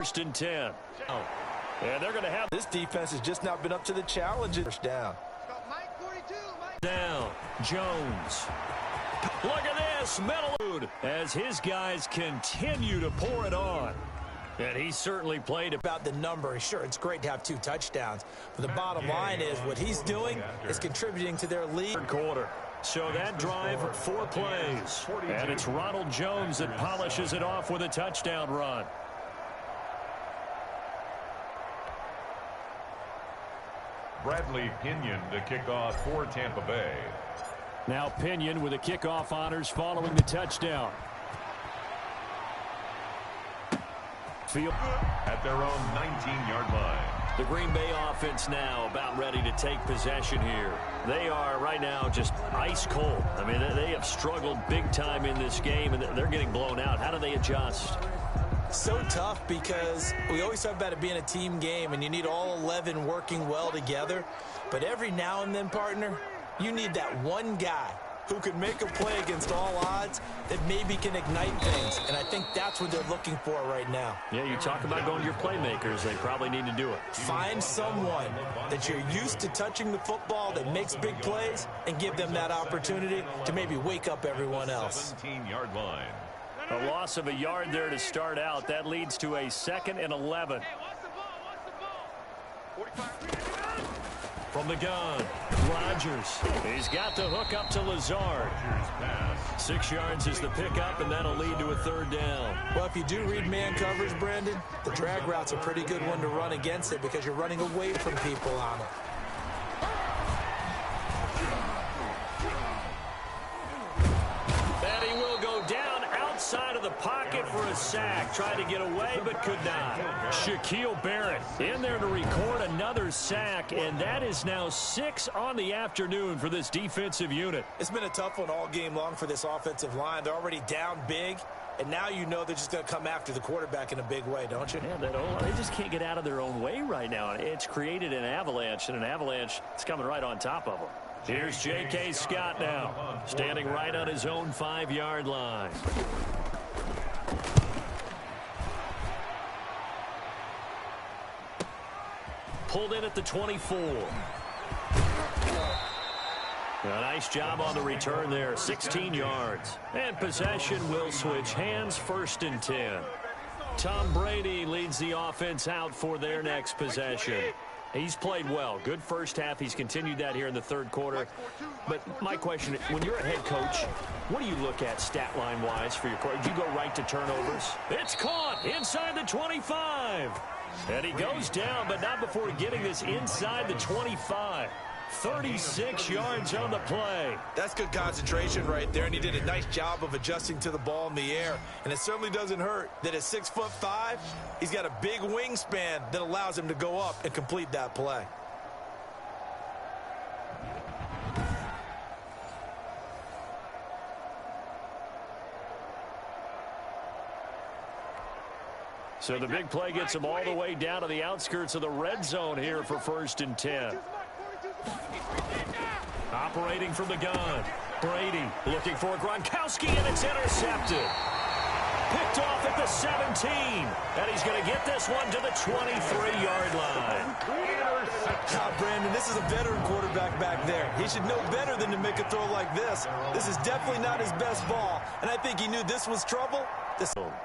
First and 10. And they're going to have this defense has just not been up to the challenge. First down. Down. Jones. Look at this. Metal as his guys continue to pour it on. And he certainly played about the number. Sure, it's great to have 2 touchdowns. But the bottom line is what he's doing is contributing to their lead. Third quarter. So that drive, 4 plays. And it's Ronald Jones that polishes it off with a touchdown run. Bradley Pinion to kick off for Tampa Bay. Now Pinion with the kickoff honors following the touchdown. Field at their own 19-yard line. The Green Bay offense now about ready to take possession here. They are right now just ice cold. I mean, they have struggled big time in this game, and they're getting blown out. How do they adjust? So tough because we always talk about it being a team game, and you need all 11 working well together. But every now and then, partner, you need that one guy who can make a play against all odds that maybe can ignite things. And I think that's what they're looking for right now. Yeah, you talk about going to your playmakers. They probably need to do it. Find someone that you're used to touching the football that makes big plays and give them that opportunity to maybe wake up everyone else. 17-yard line. A loss of a yard there to start out. That leads to a 2nd and 11. From the gun, Rodgers. He's got the hook up to Lazard. 6 yards is the pickup, and that'll lead to a 3rd down. Well, if you do read man coverage, Brandon, the drag route's a pretty good one to run against it because you're running away from people on it. And he will go down outside of the pocket for a sack. Tried to get away, but could not. Shaquille Barrett in there to record another sack, and that is now 6 on the afternoon for this defensive unit. It's been a tough one all game long for this offensive line. They're already down big, and now you know they're just going to come after the quarterback in a big way, don't you? Yeah, they just can't get out of their own way right now. It's created an avalanche, and an avalanche is coming right on top of them. Here's J.K. Scott now, standing right on his own 5-yard line. Pulled in at the 24. A nice job on the return there, 16 yards. And possession will switch hands, 1st and 10. Tom Brady leads the offense out for their next possession. He's played well. Good first half. He's continued that here in the 3rd quarter. But my question, when you're a head coach, what do you look at stat line-wise for your quarterback? Do you go right to turnovers? It's caught inside the 25. And he goes down, but not before getting this inside the 25. 36 yards on the play. That's good concentration right there, and he did a nice job of adjusting to the ball in the air. And it certainly doesn't hurt that at 6'5", he's got a big wingspan that allows him to go up and complete that play. So the big play gets him all the way down to the outskirts of the red zone here for 1st and 10. Operating from the gun. Brady looking for Gronkowski, and it's intercepted. Picked off at the 17. And he's going to get this one to the 23-yard line. Brandon, this is a veteran quarterback back there. He should know better than to make a throw like this. This is definitely not his best ball, and I think he knew this was trouble.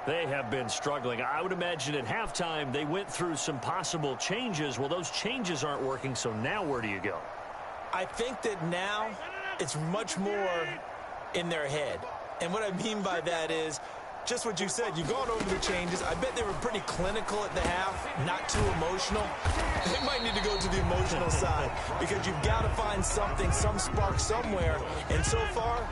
They have been struggling. I would imagine at halftime they went through some possible changes. Well, those changes aren't working, so now where do you go? I think that now it's much more in their head. And what I mean by that is just what you said. You've gone over the changes. I bet they were pretty clinical at the half, not too emotional. They might need to go to the emotional side because you've got to find something, some spark somewhere. And so far,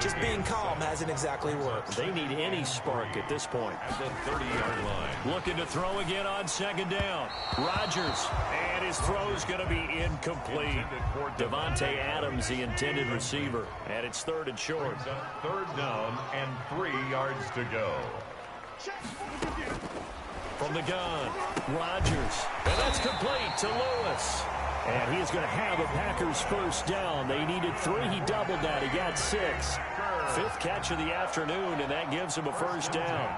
just being calm hasn't exactly worked. They need any spark at this point. At the 30-yard line. Looking to throw again on 2nd down. Rodgers, and his throw's going to be incomplete. Devontae Adams, the intended receiver, and it's 3rd and short. 3rd down and 3 yards to go. From the gun, Rodgers, and that's complete to Lewis. And he is going to have a Packers 1st down. They needed 3. He doubled that. He got 6. Fifth catch of the afternoon, and that gives him a first down.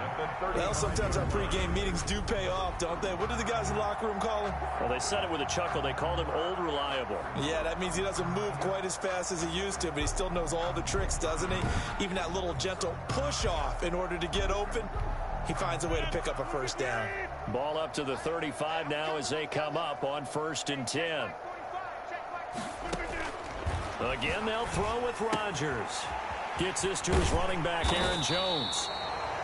Well, sometimes our pregame meetings do pay off, don't they? What do the guys in the locker room call him? Well, they said it with a chuckle. They called him Old Reliable. Yeah, that means he doesn't move quite as fast as he used to, but he still knows all the tricks, doesn't he? Even that little gentle push-off in order to get open, he finds a way to pick up a first down. Ball up to the 35 now as they come up on 1st and 10. Again, they'll throw with Rodgers. Gets this to his running back, Aaron Jones.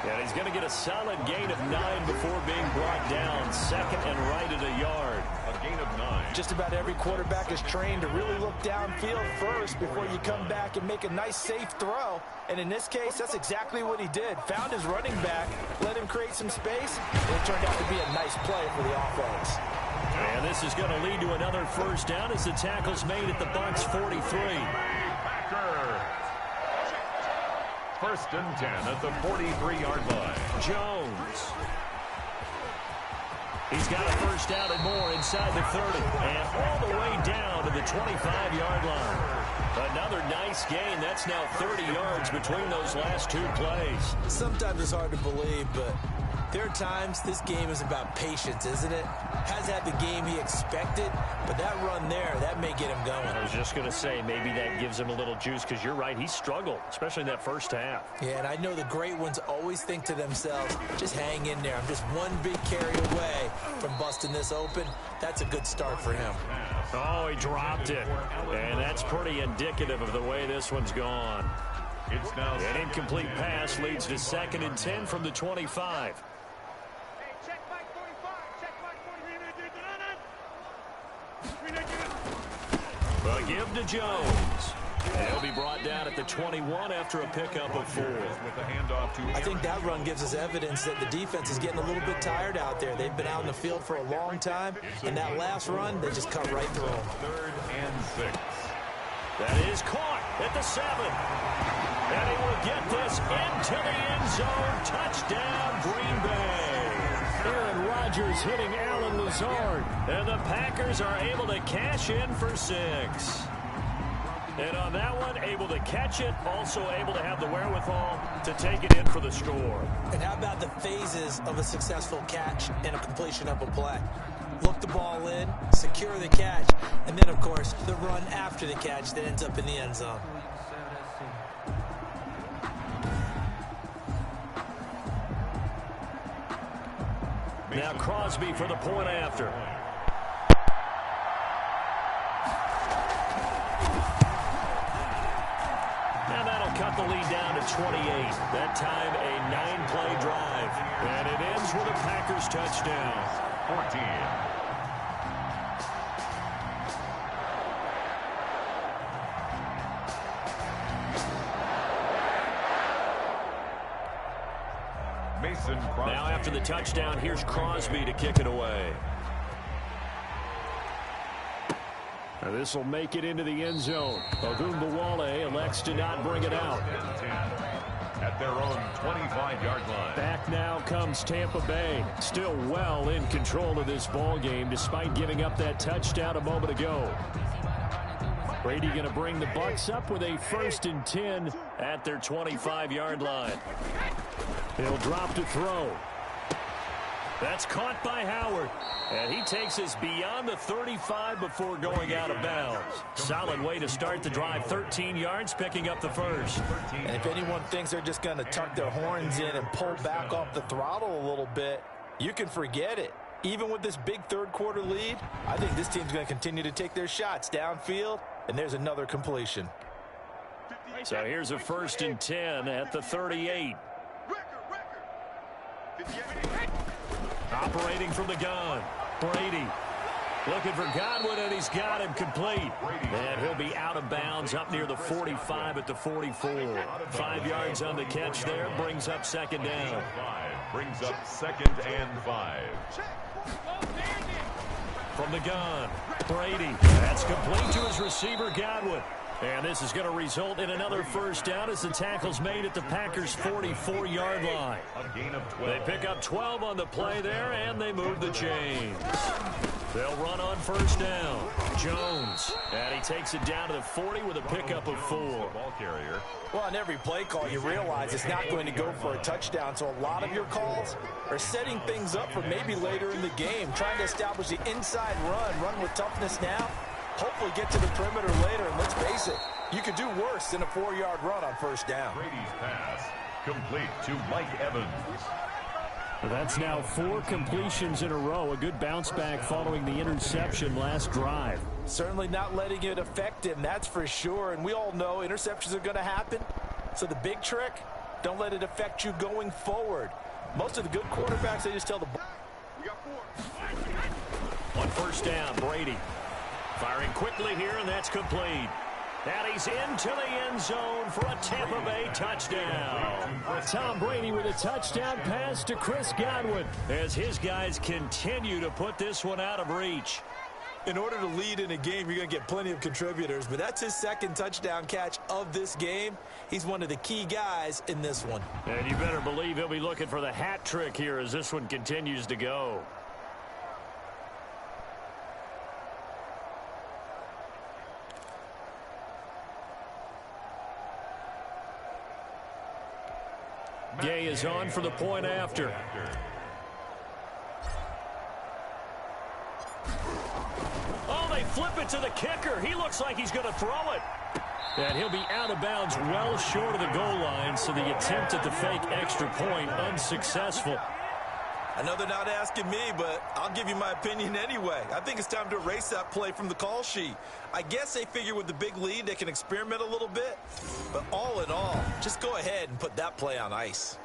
And he's going to get a solid gain of 9 before being brought down. Second and right at a yard. A gain of 9. Just about every quarterback is trained to really look downfield first before you come back and make a nice, safe throw. And in this case, that's exactly what he did. Found his running back, let him create some space, and it turned out to be a nice play for the offense. And this is going to lead to another first down as the tackle's made at the Bucs 43. Packer. 1st and 10 at the 43-yard line. Jones. He's got a first down and more inside the 30. And all the way down to the 25-yard line. Another nice gain. That's now 30 yards between those last two plays. Sometimes it's hard to believe, but there are times this game is about patience, isn't it? Has had the game he expected, but that run there, that may get him going. I was just going to say, maybe that gives him a little juice, because you're right, he struggled, especially in that first half. Yeah, and I know the great ones always think to themselves, just hang in there. I'm just one big carry away from busting this open. That's a good start for him. Oh, he dropped it. And that's pretty indicative of the way this one's gone. It's now an incomplete pass leads to 2nd and 10 from the 25. A give to Jones. He'll be brought down at the 21 after a pickup of 4. I think that run gives us evidence that the defense is getting a little bit tired out there. They've been out in the field for a long time, and that last run, they just cut right through them. 3rd and 6. That is caught at the 7. And he will get this into the end zone. Touchdown, Green Bay. Aaron Rodgers hitting Alan Lazard. And the Packers are able to cash in for 6. And on that one, able to catch it, also able to have the wherewithal to take it in for the score. And how about the phases of a successful catch and a completion of a play? Look the ball in, secure the catch, and then, of course, the run after the catch that ends up in the end zone. Now Crosby for the point after. And that'll cut the lead down to 28. That time a 9-play drive. And it ends with a Packers touchdown. 14. Now after the touchdown, here's Crosby to kick it away. Now this will make it into the end zone. Ogunbowale elects to not bring it out. At their own 25-yard line. Back now comes Tampa Bay. Still well in control of this ball game despite giving up that touchdown a moment ago. Brady going to bring the Bucs up with a 1st and 10 at their 25-yard line. He'll drop to throw. That's caught by Howard. And he takes us beyond the 35 before going out of bounds. Solid way to start the drive. 13 yards, picking up the first. And if anyone thinks they're just going to tuck their horns in and pull back off the throttle a little bit, you can forget it. Even with this big third-quarter lead, I think this team's going to continue to take their shots downfield, and there's another completion. So here's a 1st and 10 at the 38. Operating from the gun. Brady looking for Godwin, and he's got him complete. And he'll be out of bounds up near the 45 at the 44. 5 yards on the catch there. Brings up 2nd down. Brings up 2nd and 5. From the gun, Brady. That's complete to his receiver, Godwin. And this is going to result in another first down as the tackle's made at the Packers' 44-yard line. They pick up 12 on the play there, and they move the chains. They'll run on first down. Jones, and he takes it down to the 40 with a pickup of 4. Well, on every play call, you realize it's not going to go for a touchdown, so a lot of your calls are setting things up for maybe later in the game, trying to establish the inside run with toughness now, hopefully get to the perimeter later, and let's face it, you could do worse than a 4-yard run on first down. Brady's pass complete to Mike Evans. That's now 4 completions in a row. A good bounce back following the interception last drive. Certainly not letting it affect him, that's for sure. And we all know interceptions are going to happen. So the big trick, don't let it affect you going forward. Most of the good quarterbacks, they just tell the ball. On first down, Brady. Firing quickly here, and that's complete. And he's into the end zone for a Tampa Bay touchdown. Tom Brady with a touchdown pass to Chris Godwin as his guys continue to put this one out of reach. In order to lead in a game, you're going to get plenty of contributors, but that's his second touchdown catch of this game. He's one of the key guys in this one. And you better believe he'll be looking for the hat trick here as this one continues to go. Gay is on for the point after. Oh, they flip it to the kicker. He looks like he's going to throw it. And he'll be out of bounds well short of the goal line, so the attempt at the fake extra point unsuccessful. I know they're not asking me, but I'll give you my opinion anyway. I think it's time to erase that play from the call sheet. I guess they figure with the big lead they can experiment a little bit. But all in all, just go ahead and put that play on ice.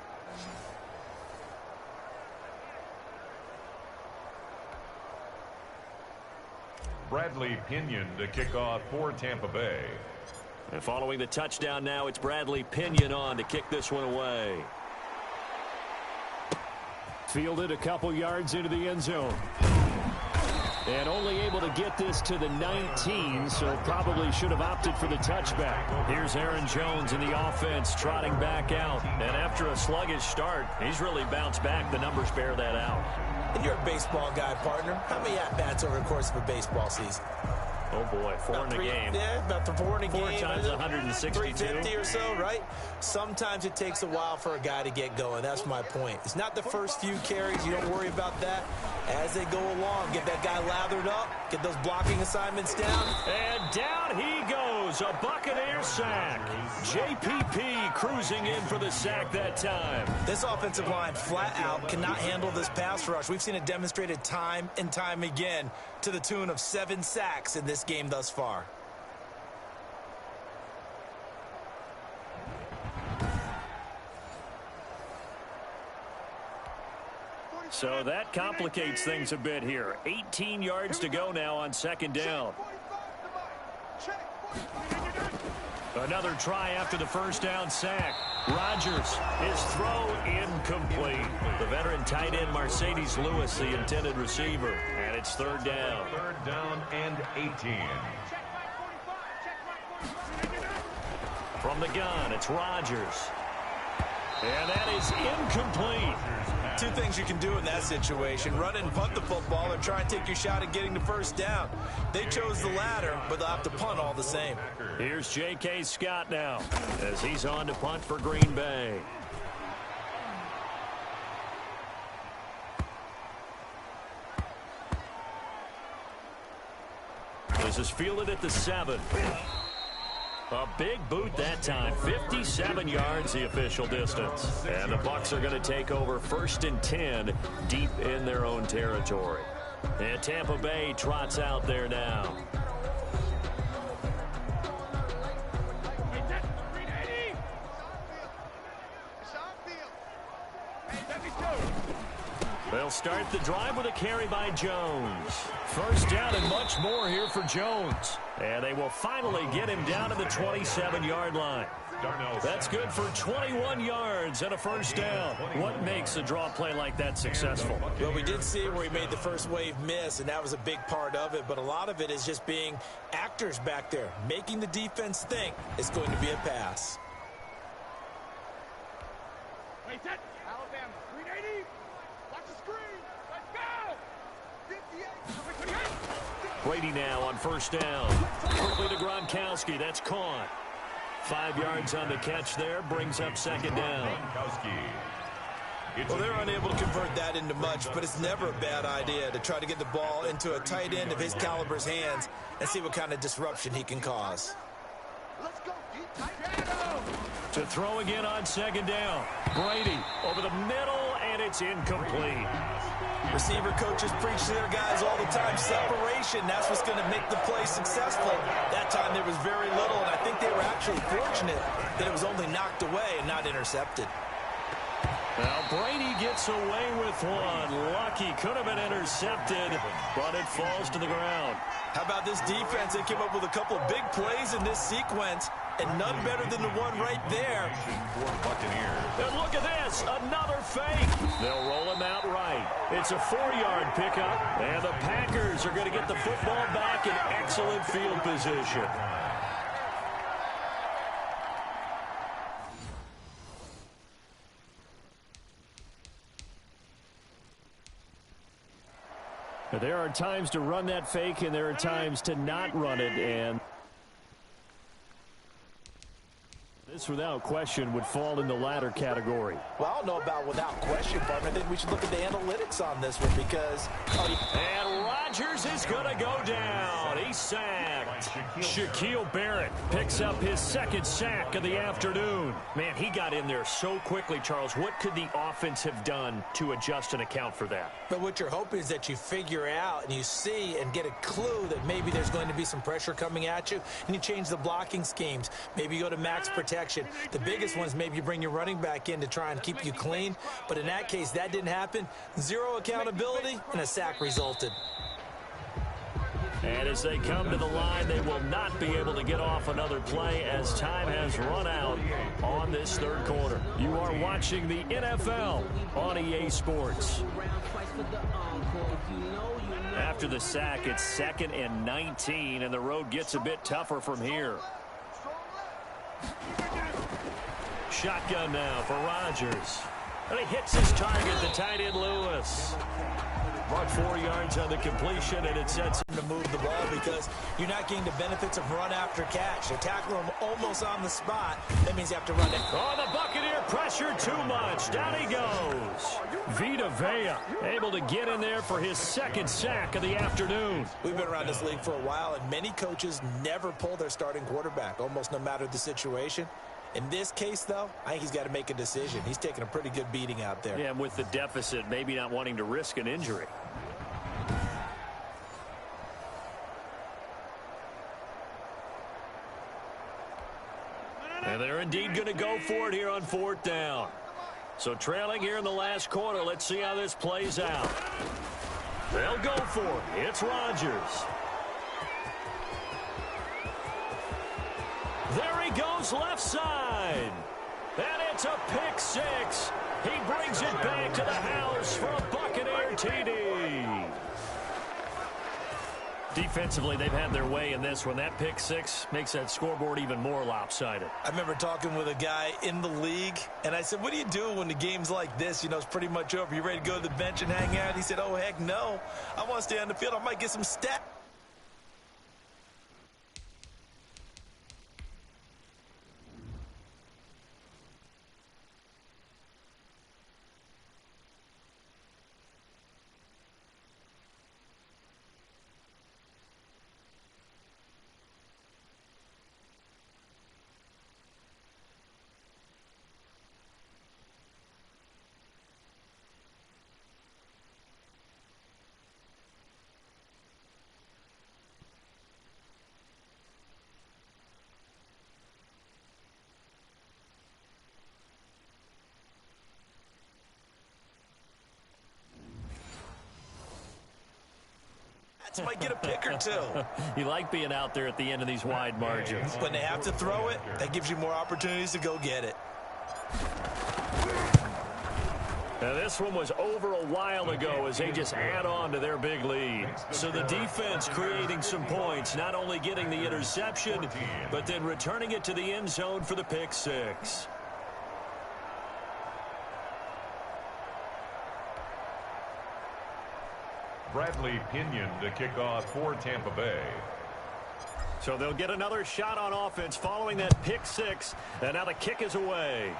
Bradley Pinion to kick off for Tampa Bay. And following the touchdown now, it's Bradley Pinion on to kick this one away. Fielded a couple yards into the end zone. And only able to get this to the 19, so probably should have opted for the touchback. Here's Aaron Jones in the offense trotting back out. And after a sluggish start, he's really bounced back. The numbers bear that out. And you're a baseball guy, partner. How many at-bats over the course of a baseball season? Oh, boy, 4 in a game. Yeah, about 4 in a game. 4 times 162. 350 or so, right? Sometimes it takes a while for a guy to get going. That's my point. It's not the first few carries. You don't worry about that. As they go along, get that guy lathered up, get those blocking assignments down. And down he goes. A Buccaneer sack. JPP cruising in for the sack that time. This offensive line flat out cannot handle this pass rush. We've seen it demonstrated time and time again to the tune of 7 sacks in this game thus far. So that complicates things a bit here. 18 yards to go now on second down. Another try after the first down sack. Rodgers, his throw incomplete. The veteran tight end Mercedes Lewis, the intended receiver. And it's third down. Third down and 18. From the gun, it's Rodgers. And that is incomplete. 2 things you can do in that situation. Run and punt the football or try and take your shot at getting the first down. They chose the latter, but they'll have to punt all the same. Here's J.K. Scott now as he's on to punt for Green Bay. This is fielded at the 7. A big boot that time. 57 yards the official distance. And the Bucs are going to take over 1st and 10 deep in their own territory. And Tampa Bay trots out there now. They'll start the drive with a carry by Jones. First down and much more here for Jones. And they will finally get him down to the 27-yard line. That's good for 21 yards and a first down. What makes a draw play like that successful? Well, we did see where he made the first wave miss, and that was a big part of it. But a lot of it is just being actors back there, making the defense think it's going to be a pass. Wait, set. Alabama, 380. Watch the screen. Let's go. 58. Brady now on first down. Quickly to Gronkowski. That's caught. 5 yards on the catch there. Brings up second down. Well, they're unable to convert that into much, but it's never a bad idea to try to get the ball into a tight end of his caliber's hands and see what kind of disruption he can cause. Let's go. To throw again on second down. Brady over the middle, and it's incomplete. Receiver coaches preach to their guys all the time. Separation, that's what's going to make the play successful. That time there was very little, and I think they were actually fortunate that it was only knocked away and not intercepted. Well, Brady gets away with one. Lucky, could have been intercepted, but it falls to the ground. How about this defense? They came up with a couple of big plays in this sequence, and none better than the one right there. And look at this, another fake. They'll roll him out right. It's a 4-yard pickup, and the Packers are going to get the football back in excellent field position. There are times to run that fake, and there are times to not run it, and this, without question, would fall in the latter category. Well, I don't know about without question, but I think we should look at the analytics on this one because... And Rodgers is going to go down. He's sacked. Shaquille Barrett picks up his second sack of the afternoon. Man, he got in there so quickly, Charles. What could the offense have done to adjust and account for that? But what you're hoping is that you figure out and you see and get a clue that maybe there's going to be some pressure coming at you, and you change the blocking schemes. Maybe you go to max protection. The biggest one is maybe you bring your running back in to try and keep you clean. But in that case, that didn't happen. Zero accountability, and a sack resulted. And as they come to the line, they will not be able to get off another play as time has run out on this third quarter. You are watching the NFL on EA Sports. After the sack, it's 2nd and 19, and the road gets a bit tougher from here. Shotgun now for Rodgers. And he hits his target, the tight end Lewis. Brought 4 yards on the completion, and it sets him to move the ball because you're not getting the benefits of run after catch. They're tackling him almost on the spot. That means you have to run it. Oh, the Buccaneer pressure too much. Down he goes. Vita Vea able to get in there for his second sack of the afternoon. We've been around this league for a while, and many coaches never pull their starting quarterback, almost no matter the situation. In this case, though, I think he's got to make a decision. He's taking a pretty good beating out there. Yeah, and with the deficit, maybe not wanting to risk an injury. And they're indeed going to go for it here on 4th down. So trailing here in the last quarter, let's see how this plays out. They'll go for it. It's Rodgers. There he goes left side. And it's a pick six. He brings it back to the house for a Buccaneer TD. Defensively, they've had their way in this one. That pick six makes that scoreboard even more lopsided. I remember talking with a guy in the league, and I said, what do you do when the game's like this? You know, it's pretty much over. You ready to go to the bench and hang out? He said, oh, heck no. I want to stay on the field. I might get some stats. Bucs might get a pick or two. You like being out there at the end of these wide margins. When they have to throw it, that gives you more opportunities to go get it. Now this one was over a while ago as they just add on to their big lead. So the defense creating some points, not only getting the interception, but then returning it to the end zone for the pick six. Bradley Pinion to kick off for Tampa Bay. So they'll get another shot on offense following that pick six, and now the kick is away.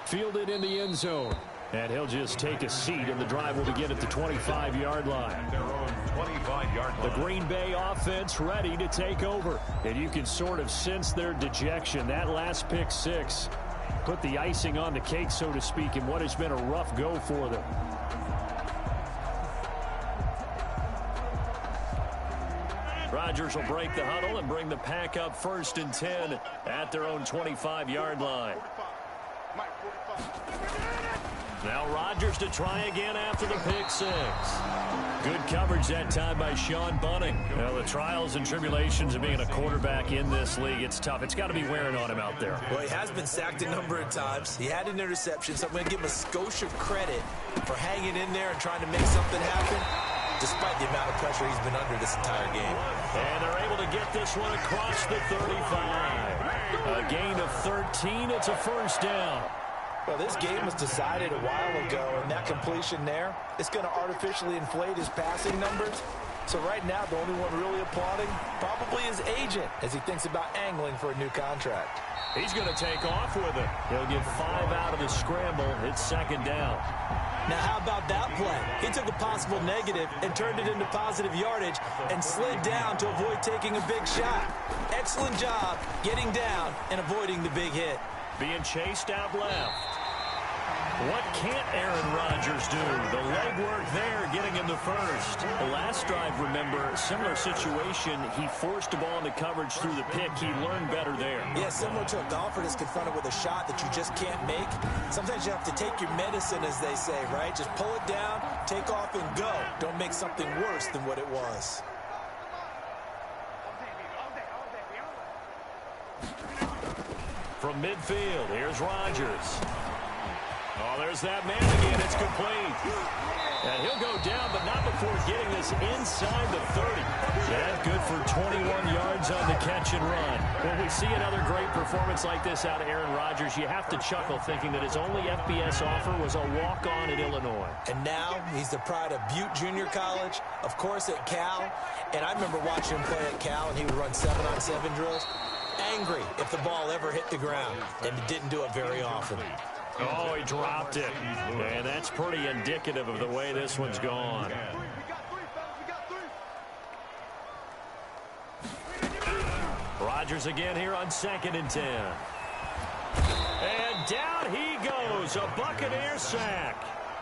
Fielded in the end zone, and he'll just take a seat, and the drive will begin at the 25-yard line. Their own 25-yard line. The Green Bay offense ready to take over, and you can sort of sense their dejection. That last pick six put the icing on the cake, so to speak, in what has been a rough go for them. Rodgers will break the huddle and bring the pack up 1st and 10 at their own 25-yard line. Now Rodgers to try again after the pick six. Good coverage that time by Sean Bunting. Well, the trials and tribulations of being a quarterback in this league, it's tough. It's got to be wearing on him out there. Well, he has been sacked a number of times. He had an interception, so I'm going to give him a skosh of credit for hanging in there and trying to make something happen, despite the amount of pressure he's been under this entire game. And they're able to get this one across the 35. A gain of 13. It's a first down. Well, this game was decided a while ago, and that completion there, it's going to artificially inflate his passing numbers. So right now, the only one really applauding probably his agent as he thinks about angling for a new contract. He's going to take off with it. He'll get 5 out of the scramble. It's 2nd down. Now, how about that play? He took a possible negative and turned it into positive yardage and slid down to avoid taking a big shot. Excellent job getting down and avoiding the big hit. Being chased out left. What can't Aaron Rodgers do? The legwork there, getting him the first. The last drive, remember, similar situation. He forced the ball into coverage through the pick. He learned better there. Yeah, similar to a golfer that's confronted with a shot that you just can't make. Sometimes you have to take your medicine, as they say, right? Just pull it down, take off, and go. Don't make something worse than what it was. From midfield, here's Rodgers. Oh, there's that man again. It's complete. And he'll go down, but not before getting this inside the 30. And good for 21 yards on the catch and run. When we see another great performance like this out of Aaron Rodgers, you have to chuckle thinking that his only FBS offer was a walk-on at Illinois. And now he's the pride of Butte Junior College, of course at Cal. And I remember watching him play at Cal, and he would run 7-on-7 drills. Angry if the ball ever hit the ground, and didn't do it very often. Oh, he dropped it. And that's pretty indicative of the way this one's gone. Rodgers again here on 2nd and 10. And down he goes. A Buccaneer sack.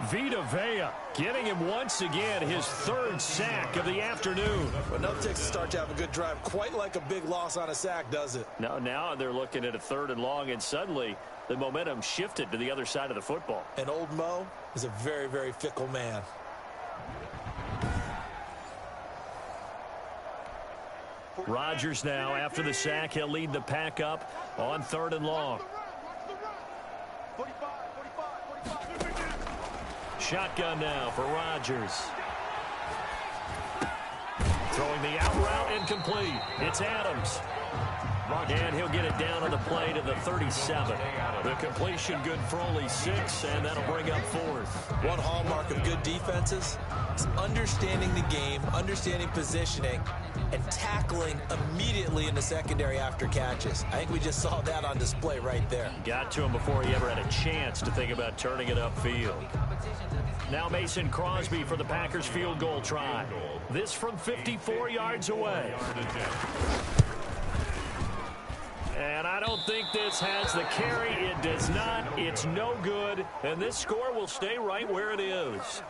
Vita Vea getting him once again his 3rd sack of the afternoon. Well, no Texas start to have a good drive, quite like a big loss on a sack, does it? No, now they're looking at a 3rd and long, and suddenly the momentum shifted to the other side of the football. And old Mo is a very, very fickle man. Rodgers now, after the sack, he'll lead the pack up on 3rd and long. Shotgun now for Rodgers. Throwing the out route, incomplete. It's Adams. And he'll get it down on the play to the 37. The completion good for only 6, and that'll bring up 4th. One hallmark of good defenses is understanding the game, understanding positioning, and tackling immediately in the secondary after catches. I think we just saw that on display right there. Got to him before he ever had a chance to think about turning it upfield. Now Mason Crosby for the Packers field goal try. This from 54 yards away. And I don't think this has the carry. It does not. It's no good. And this score will stay right where it is.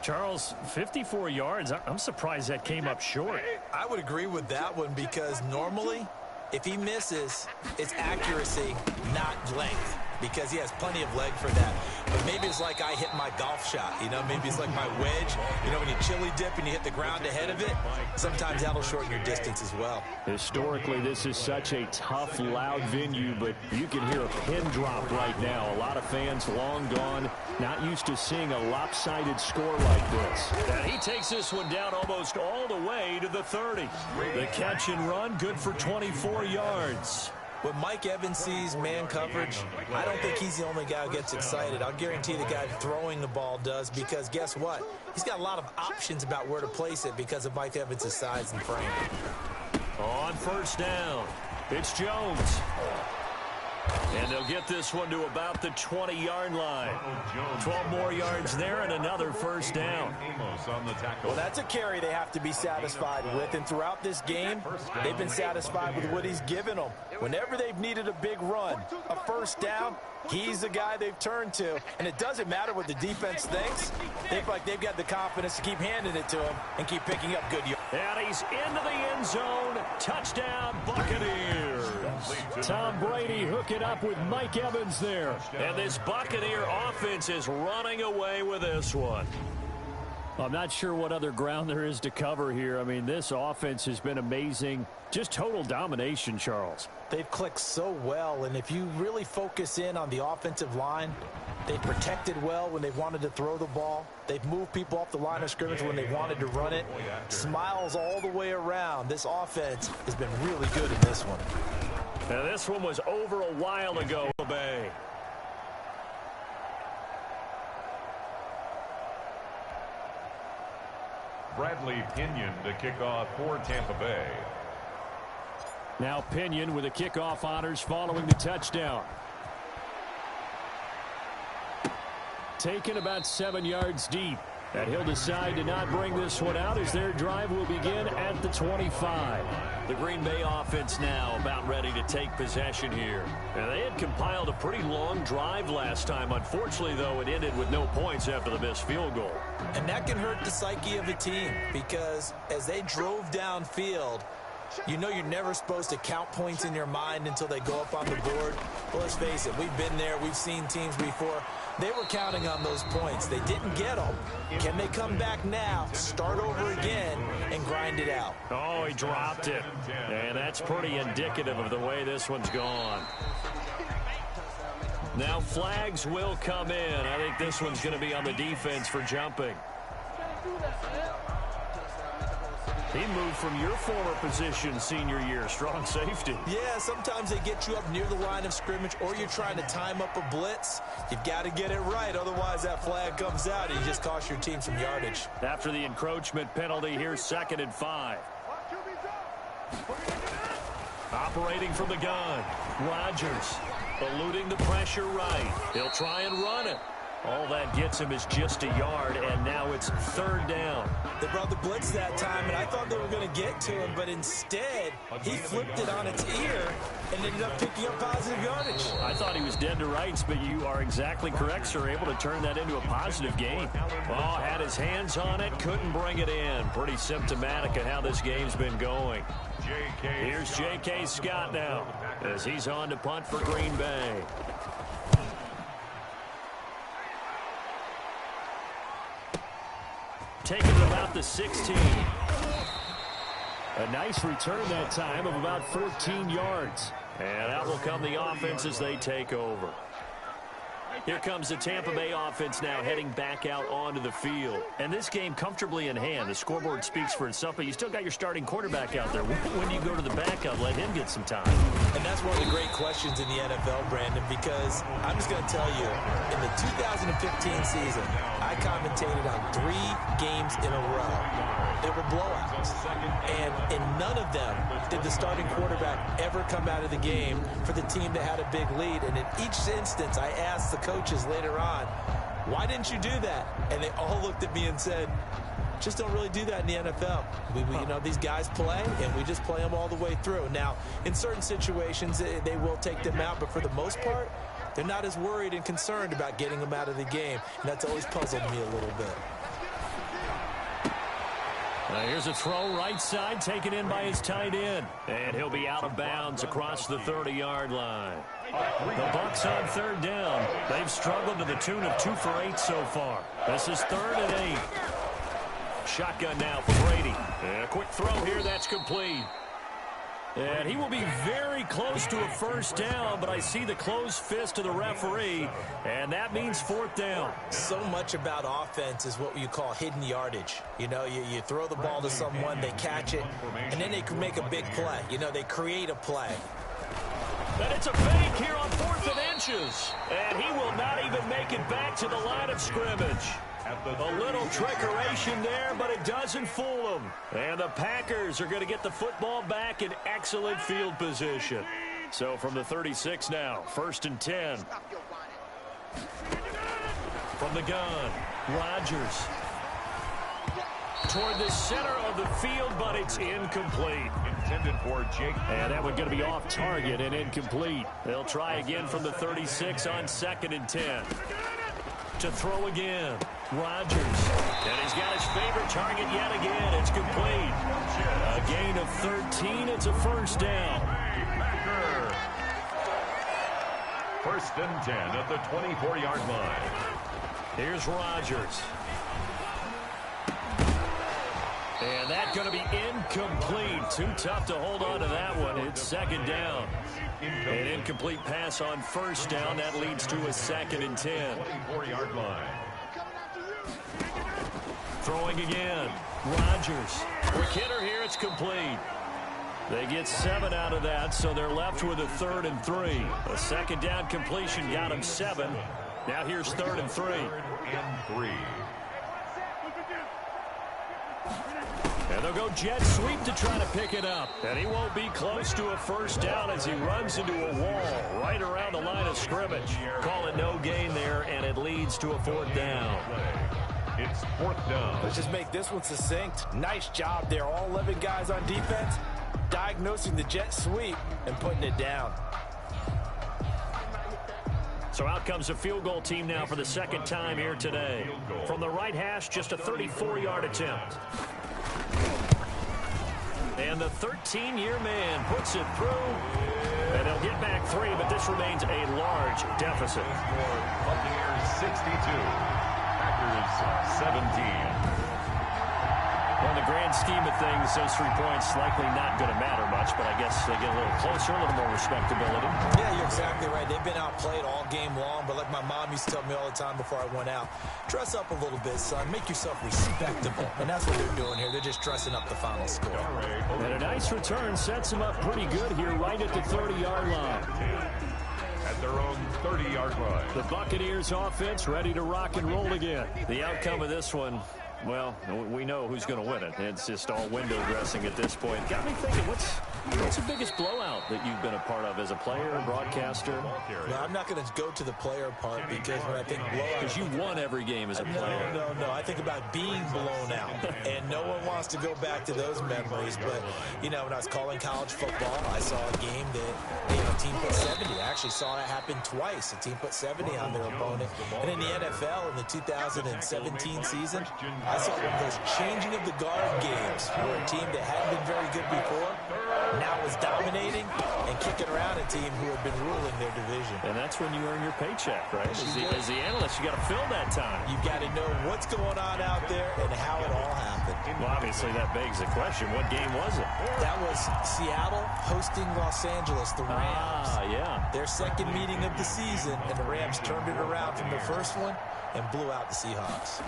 Charles, 54 yards. I'm surprised that came up short. I would agree with that one because normally If he misses, it's accuracy, not length, because he has plenty of leg for that. But maybe it's like I hit my golf shot, you know, maybe it's like my wedge. You know, when you chili dip and you hit the ground ahead of it, sometimes that'll shorten your distance as well. Historically, this is such a tough, loud venue, but you can hear a pin drop right now. A lot of fans long gone, not used to seeing a lopsided score like this. And he takes this one down almost all the way to the 30. The catch and run, good for 24 yards. When Mike Evans sees man coverage, I don't think he's the only guy who gets excited. I'll guarantee the guy throwing the ball does, because guess what? He's got a lot of options about where to place it because of Mike Evans' size and frame. On first down, it's Jones. And they'll get this one to about the 20-yard line. 12 more yards there and another first down. Well, that's a carry they have to be satisfied with. And throughout this game, they've been satisfied with what he's given them. Whenever they've needed a big run, a first down, he's the guy they've turned to. And it doesn't matter what the defense thinks. They feel like they've got the confidence to keep handing it to him and keep picking up good yards. And he's into the end zone. Touchdown, Buccaneers. Tom Brady hooking up with Mike Evans there. And this Buccaneer offense is running away with this one. I'm not sure what other ground there is to cover here. I mean, this offense has been amazing. Just total domination, Charles. They've clicked so well, and if you really focus in on the offensive line, they've protected well when they've wanted to throw the ball. They've moved people off the line of scrimmage when they wanted to run it. Smiles all the way around. This offense has been really good in this one. Now, this one was over a while ago, Bay. Bradley Pinion to kick off for Tampa Bay. Now Pinion with the kickoff honors following the touchdown. Taken about 7 yards deep. And he'll decide to not bring this one out as their drive will begin at the 25. The Green Bay offense now about ready to take possession here. And they had compiled a pretty long drive last time. Unfortunately, though, it ended with no points after the missed field goal. And that can hurt the psyche of a team, because as they drove downfield, you know you're never supposed to count points in your mind until they go up on the board. Well, let's face it, we've been there. We've seen teams before. They were counting on those points. They didn't get them. Can they come back now, start over again, and grind it out? Oh, he dropped it. And that's pretty indicative of the way this one's gone. Now flags will come in. I think this one's going to be on the defense for jumping. He moved from your former position senior year, strong safety. Yeah, sometimes they get you up near the line of scrimmage, or you're trying to time up a blitz. You've got to get it right, otherwise that flag comes out and you just cost your team some yardage. After the encroachment penalty, here's 2nd and 5. Operating from the gun, Rodgers eluding the pressure right. He'll try and run it. All that gets him is just a yard, and now it's 3rd down. They brought the blitz that time, and I thought they were going to get to him, but instead, he flipped it on its ear and ended up picking up positive yardage. I thought he was dead to rights, but you are exactly correct, sir. Able to turn that into a positive gain. Oh, had his hands on it, couldn't bring it in. Pretty symptomatic of how this game's been going. Here's J.K. Scott now, as he's on to punt for Green Bay. Taken to about the 16. A nice return that time of about 14 yards. And out will come the offense as they take over. Here comes the Tampa Bay offense now heading back out onto the field. And this game comfortably in hand. The scoreboard speaks for itself, but you still got your starting quarterback out there. When do you go to the backup, let him get some time? And that's one of the great questions in the NFL, Brandon, because I'm just going to tell you, in the 2015 season, I commentated on 3 games in a row. They were blowouts. And in none of them did the starting quarterback ever come out of the game for the team that had a big lead. And in each instance, I asked the coaches later on, why didn't you do that? And they all looked at me and said, just don't really do that in the NFL. We you know, these guys play, and we just play them all the way through. Now, in certain situations, they will take them out, but for the most part, they're not as worried and concerned about getting them out of the game. And that's always puzzled me a little bit. Here's a throw right side taken in by his tight end. And he'll be out of bounds across the 30-yard line. The Bucs on third down. They've struggled to the tune of 2 for 8 so far. This is 3rd and 8. Shotgun now for Brady. And a quick throw here, that's complete. And he will be very close to a first down, but I see the closed fist of the referee, and that means 4th down. So much about offense is what you call hidden yardage. You know, you throw the ball to someone, they catch it, and then they can make a big play. You know, they create a play. And it's a fake here on 4th and inches. And he will not even make it back to the line of scrimmage. A little trickeration there, but it doesn't fool them. And the Packers are going to get the football back in excellent field position. So from the 36 now, 1st and 10. From the gun, Rodgers. Toward the center of the field, but it's incomplete. Intended for Jake. And that one going to be off target and incomplete. They'll try again from the 36 on 2nd and 10. To throw again, Rodgers. And he's got his favorite target yet again. It's complete. A gain of 13. It's a first down. 1st and 10 at the 24-yard line. Here's Rodgers. And that's going to be incomplete. Too tough to hold on to that one. It's 2nd down. An incomplete pass on 1st down. That leads to a 2nd and 10. 24-yard line. Throwing again. Rodgers. Quick hitter here. It's complete. They get 7 out of that, so they're left with a 3rd and 3. A 2nd down completion got him 7. Now here's 3rd and 3. 3rd and 3. And they'll go jet sweep to try to pick it up. And he won't be close to a first down as he runs into a wall right around the line of scrimmage. Call it no gain there, and it leads to a 4th down. It's 4th down. Let's just make this one succinct. Nice job there, all 11 guys on defense, diagnosing the jet sweep and putting it down. So out comes a field goal team now for the 2nd time here today. From the right hash, just a 34-yard attempt. And the 13-year man puts it through. And they'll get back 3, but this remains a large deficit. Buccaneers 62. Packers 17. Well, in the grand scheme of things, those 3 points likely not going to matter much, but I guess they get a little closer, a little more respectability. Yeah, you're exactly right. They've been outplayed all game long, but like my mom used to tell me all the time before I went out, dress up a little bit, son. Make yourself respectable. And that's what they're doing here. They're just dressing up the final score. And a nice return sets them up pretty good here right at the 30-yard line. At their own 30-yard line. The Buccaneers offense ready to rock and roll again. The outcome of this one, well, we know who's going to win it. It's just all window dressing at this point. Got me thinking, what's the biggest blowout that you've been a part of as a player, broadcaster? No, I'm not going to go to the player part because when I think blowout... Because you won every game as a player. No. I think about being blown out. And no one wants to go back to those memories. But, you know, when I was calling college football, I saw a game that, you know, a team put 70. I actually saw that happen twice. A team put 70 on their opponent. And in the NFL, in the 2017 season, I saw one of those changing of the guard games where a team that hadn't been very good before now was dominating and kicking around a team who had been ruling their division. And that's when you earn your paycheck, right? As the analyst, you got to fill that time. You've got to know what's going on out there and how it all happened. Well, obviously, that begs the question, what game was it? That was Seattle hosting Los Angeles, the Rams. Yeah. Their 2nd meeting of the season, and the Rams turned it around from the first one and blew out the Seahawks.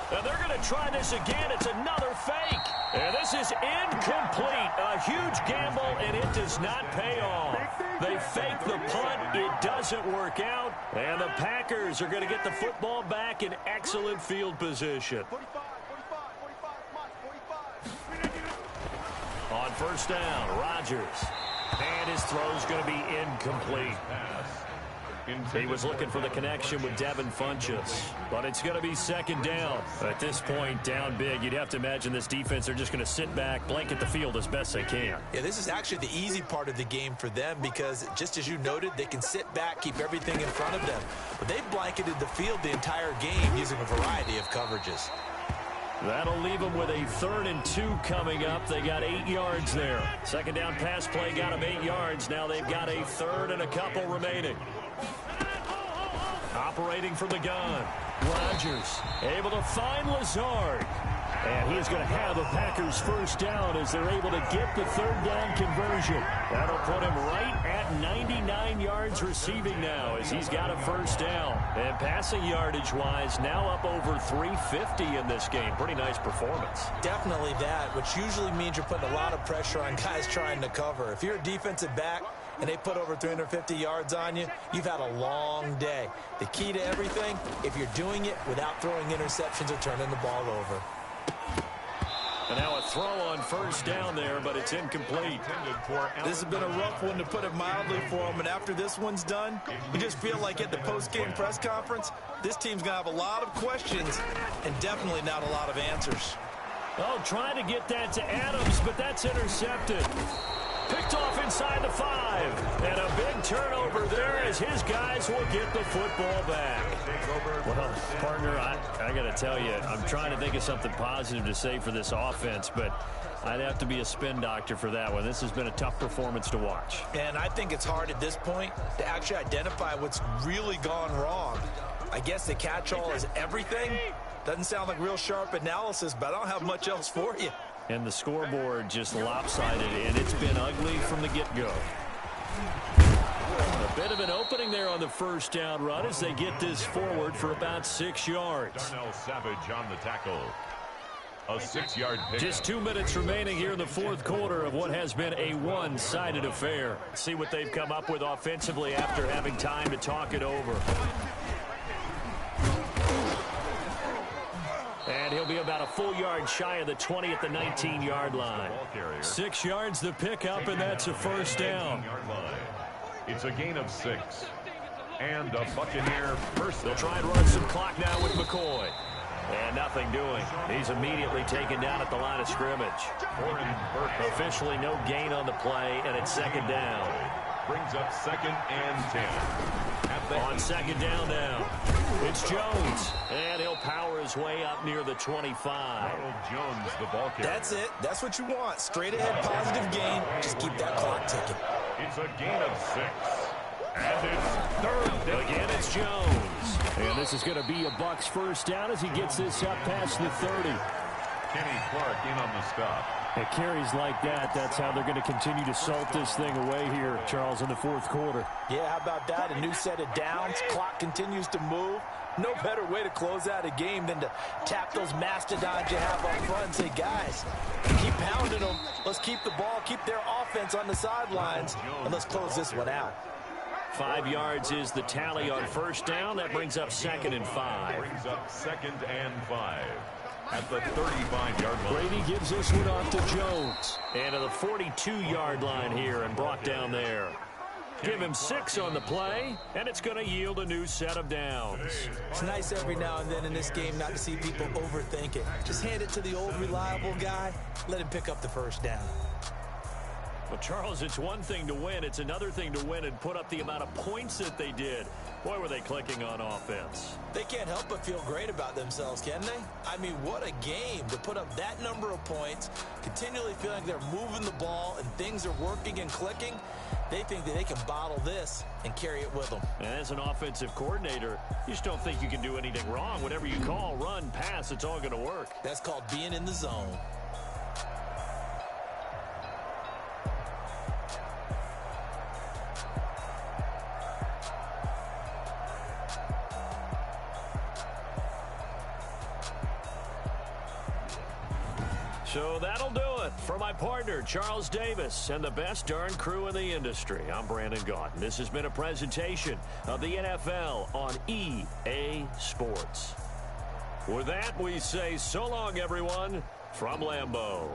And they're going to try this again. It's another fake. And this is incomplete. A huge gamble, and it does not pay off. They fake the punt. It doesn't work out. And the Packers are going to get the football back in excellent field position. 45, On first down, Rodgers. And his throw's going to be incomplete. He was looking for the connection with Devin Funchess, but it's going to be 2nd down. At this point, down big, you'd have to imagine this defense are just going to sit back, blanket the field as best they can. Yeah, this is actually the easy part of the game for them because, just as you noted, they can sit back, keep everything in front of them. But they've blanketed the field the entire game using a variety of coverages. That'll leave them with a 3rd and 2 coming up. They got 8 yards there. Second down pass play got them 8 yards. Now they've got a 3rd and a couple remaining. Operating from the gun. Rodgers able to find Lazard. And he is going to have the Packers first down as they're able to get the 3rd down conversion. That'll put him right at 99 yards receiving now as he's got a first down. And passing yardage-wise, now up over 350 in this game. Pretty nice performance. Definitely that, which usually means you're putting a lot of pressure on guys trying to cover. If you're a defensive back and they put over 350 yards on you, you've had a long day. The key to everything, if you're doing it without throwing interceptions or turning the ball over. And now a throw on first down there, but it's incomplete. This has been a rough one, to put it mildly, for him. And after this one's done, you just feel like at the post-game press conference, this team's going to have a lot of questions and definitely not a lot of answers. Oh, trying to get that to Adams, but that's intercepted. Picked off inside the 5. And a big turnover there as his guys will get the football back. Well, partner, I got to tell you, I'm trying to think of something positive to say for this offense, but I'd have to be a spin doctor for that one. This has been a tough performance to watch. And I think it's hard at this point to actually identify what's really gone wrong. I guess the catch-all is everything. Doesn't sound like real sharp analysis, but I don't have much else for you. And the scoreboard just lopsided, and it's been ugly from the get-go. A bit of an opening there on the first down run as they get this forward for about 6 yards. Darnell Savage on the tackle. A 6-yard pick. Just 2 minutes remaining here in the fourth quarter of what has been a one-sided affair. See what they've come up with offensively after having time to talk it over. And he'll be about a full yard shy of the 20 at the 19-yard line. 6 yards the pickup, and that's a first down. It's a gain of 6. And a Buccaneer first down. They'll try and run some clock now with McCoy. And nothing doing. He's immediately taken down at the line of scrimmage. Officially no gain on the play, and it's second down. Brings up 2nd and 10. On second down now, it's Jones. And he'll power his way up near the 25. Jones, the ball carrier. That's it. That's what you want. Straight ahead positive gain. Just keep that clock ticking. It's a gain of 6. And it's 3rd down. Again, it's Jones. And this is going to be a Bucs first down as he gets this up past the 30. Kenny Clark in on the stop. At carries like that, that's how they're going to continue to salt this thing away here, Charles, in the fourth quarter. Yeah, how about that? A new set of downs. Clock continues to move. No better way to close out a game than to tap those mastodons you have up front and say, guys, keep pounding them. Let's keep the ball, keep their offense on the sidelines, and let's close this one out. 5 yards is the tally on first down. That brings up 2nd and 5. Brings up 2nd and 5. At the 35-yard line. Brady gives this one off to Jones. And to the 42-yard line here and brought down there. Give him 6 on the play, and it's going to yield a new set of downs. It's nice every now and then in this game not to see people overthink it. Just hand it to the old reliable guy. Let him pick up the first down. Well, Charles, it's one thing to win. It's another thing to win and put up the amount of points that they did. Boy, were they clicking on offense. They can't help but feel great about themselves, can they? I mean, what a game to put up that number of points, continually feeling they're moving the ball and things are working and clicking. They think that they can bottle this and carry it with them. And as an offensive coordinator, you just don't think you can do anything wrong. Whatever you call, run, pass, it's all going to work. That's called being in the zone. So that'll do it for my partner, Charles Davis, and the best darn crew in the industry. I'm Brandon Gaudin. This has been a presentation of the NFL on EA Sports. With that, we say so long, everyone, from Lambeau.